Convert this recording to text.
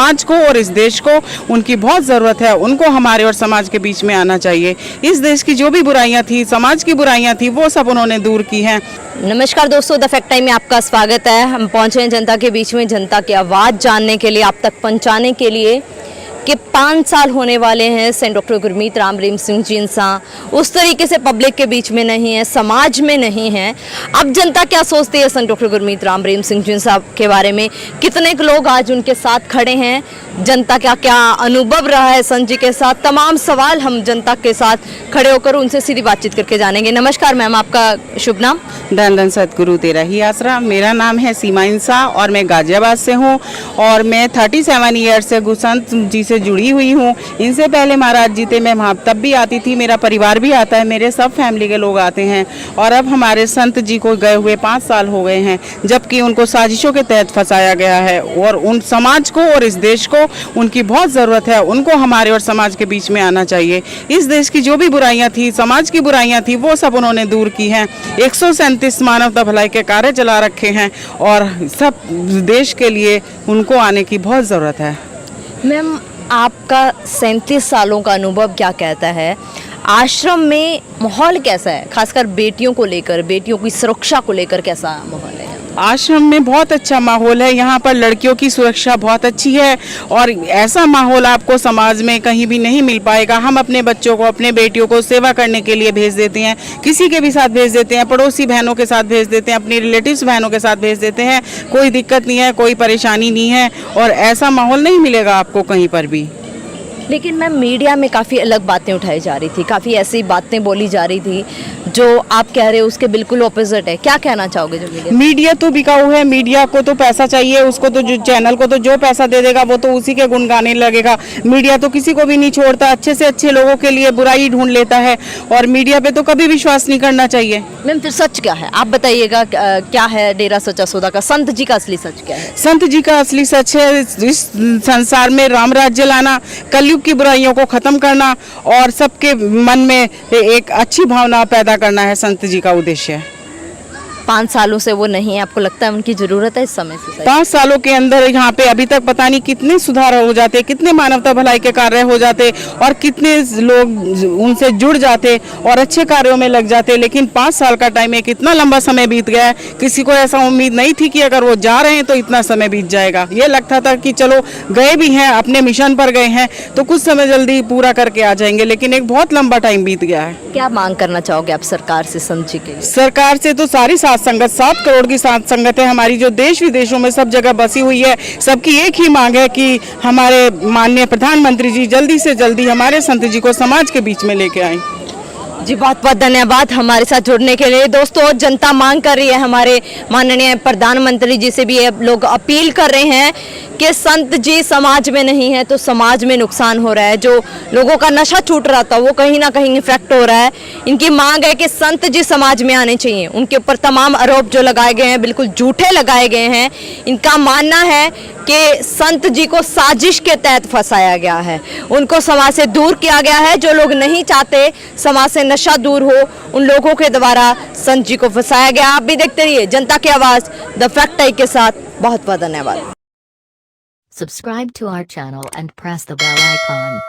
समाज को और इस देश को उनकी बहुत ज़रूरत है। उनको हमारे और समाज के बीच में आना चाहिए। इस देश की जो भी बुराइयां थी, समाज की बुराइयां थी, वो सब उन्होंने दूर की हैं। नमस्कार दोस्तों, द फैक्ट टाइम में आपका स्वागत है। हम पहुंचे हैं जनता के बीच में, जनता की आवाज़ जानने के लिए, आप तक पहुंचाने के लिए कि 5 साल होने वाले हैं सेंट डॉक्टर गुरमीत राम रहीम सिंह जी इंसान उस तरीके से पब्लिक के बीच में नहीं है, समाज में नहीं है। अब जनता क्या सोचती है सेंट डॉक्टर गुरमीत राम रहीम सिंह जी साहब के बारे में, कितने लोग आज उनके साथ खड़े हैं, जनता का क्या अनुभव रहा है संत जी के साथ, तमाम सवाल हम जनता के साथ खड़े होकर उनसे सीधी बातचीत करके जानेंगे। नमस्कार मैम, आपका शुभ नाम? धन धन सतगुरु तेरा ही आसरा। मेरा नाम है सीमा इंसा और मैं गाजियाबाद से हूँ और मैं 37 ईयर्स से गुरुसंत जी से जुड़ी हुई हूँ। इनसे पहले महाराज जी थे, मैं वहाँ तब भी आती थी, मेरा परिवार भी आता है, मेरे सब फैमिली के लोग आते हैं। और अब हमारे संत जी को गए हुए 5 साल हो गए हैं, जबकि उनको साजिशों के तहत फंसाया गया है और उन समाज को और इस देश को उनकी बहुत ज़रूरत है। उनको हमारे और समाज के बीच में आना चाहिए। इस देश की जो भी बुराइयां थी, समाज की बुराइयां थी, वो सब उन्होंने दूर की हैं। 137 मानवता भलाई के कार्य चला रखे हैं और सब देश के लिए उनको आने की बहुत ज़रूरत है। मैम, आपका 37 सालों का अनुभव क्या कहता है? आश्रम में माहौल कैसा है, खासकर बेटियों को लेकर, बेटियों की सुरक्षा को लेकर कैसा माहौल है? आश्रम में बहुत अच्छा माहौल है। यहाँ पर लड़कियों की सुरक्षा बहुत अच्छी है और ऐसा माहौल आपको समाज में कहीं भी नहीं मिल पाएगा। हम अपने बच्चों को, अपने बेटियों को सेवा करने के लिए भेज देते हैं, किसी के भी साथ भेज देते हैं, पड़ोसी बहनों के साथ भेज देते हैं, अपनी रिलेटिव्स बहनों के साथ भेज देते हैं। कोई दिक्कत नहीं है, कोई परेशानी नहीं है और ऐसा माहौल नहीं मिलेगा आपको कहीं पर भी। लेकिन मैम, मीडिया में काफ़ी अलग बातें उठाई जा रही थी, काफ़ी ऐसी बातें बोली जा रही थी जो आप कह रहे हो उसके बिल्कुल ऑपोजिट है। क्या कहना चाहोगे? जो मीडिया तो बिकाऊ है, मीडिया को तो पैसा चाहिए, उसको तो जो चैनल को तो जो पैसा दे देगा वो तो उसी के गुण गाने लगेगा। मीडिया तो किसी को भी नहीं छोड़ता, अच्छे से अच्छे लोगों के लिए बुराई ढूंढ लेता है और मीडिया पे तो कभी विश्वास नहीं करना चाहिए। मैम, फिर सच क्या है आप बताइएगा, क्या है डेरा सच्चा सौदा का, संत जी का असली सच क्या है? संत जी का असली सच है इस संसार में राम राज्य लाना, कलयुग की बुराइयों को खत्म करना और सबके मन में एक अच्छी भावना पैदा करना है संत जी का उद्देश्य है। 5 सालों से वो नहीं है, आपको लगता है उनकी जरूरत है इस समय से? 5 सालों के अंदर यहाँ पे अभी तक पता नहीं कितने सुधार हो जाते, कितने मानवता भलाई के कार्य हो जाते और कितने लोग उनसे जुड़ जाते और अच्छे कार्यों में लग जाते। लेकिन 5 साल का टाइम है, कितना लंबा समय बीत गया है। किसी को ऐसा उम्मीद नहीं थी कि अगर वो जा रहे हैं तो इतना समय बीत जाएगा। ये लगता था कि चलो गए भी हैं, अपने मिशन पर गए हैं तो कुछ समय जल्दी पूरा करके आ जाएंगे, लेकिन एक बहुत लंबा टाइम बीत गया है। क्या मांग करना चाहोगे आप सरकार से, संत जी के? सरकार से तो सारी संगत, 7 करोड़ की साथ संगत है हमारी, जो देश विदेशों में सब जगह बसी हुई है। सबकी एक ही मांग है कि हमारे माननीय प्रधानमंत्री जी जल्दी से जल्दी हमारे संत जी को समाज के बीच में लेके आए। जी, बहुत बहुत धन्यवाद हमारे साथ जुड़ने के लिए। दोस्तों, जनता मांग कर रही है, हमारे माननीय प्रधानमंत्री जी से भी ये लोग अपील कर रहे हैं कि संत जी समाज में नहीं है तो समाज में नुकसान हो रहा है। जो लोगों का नशा छूट रहा था वो कहीं ना कहीं इफेक्ट हो रहा है। इनकी मांग है कि संत जी समाज में आने चाहिए। उनके ऊपर तमाम आरोप जो लगाए गए हैं बिल्कुल झूठे लगाए गए हैं। इनका मानना है कि संत जी को साजिश के तहत फंसाया गया है, उनको समाज से दूर किया गया है। जो लोग नहीं चाहते समाज से नशा दूर हो, उन लोगों के द्वारा संत जी को फंसाया गया। आप भी देखते रहिए जनता की आवाज़ द फैक्ट टाइम के साथ। बहुत बहुत धन्यवाद। Subscribe to our channel and press the bell icon.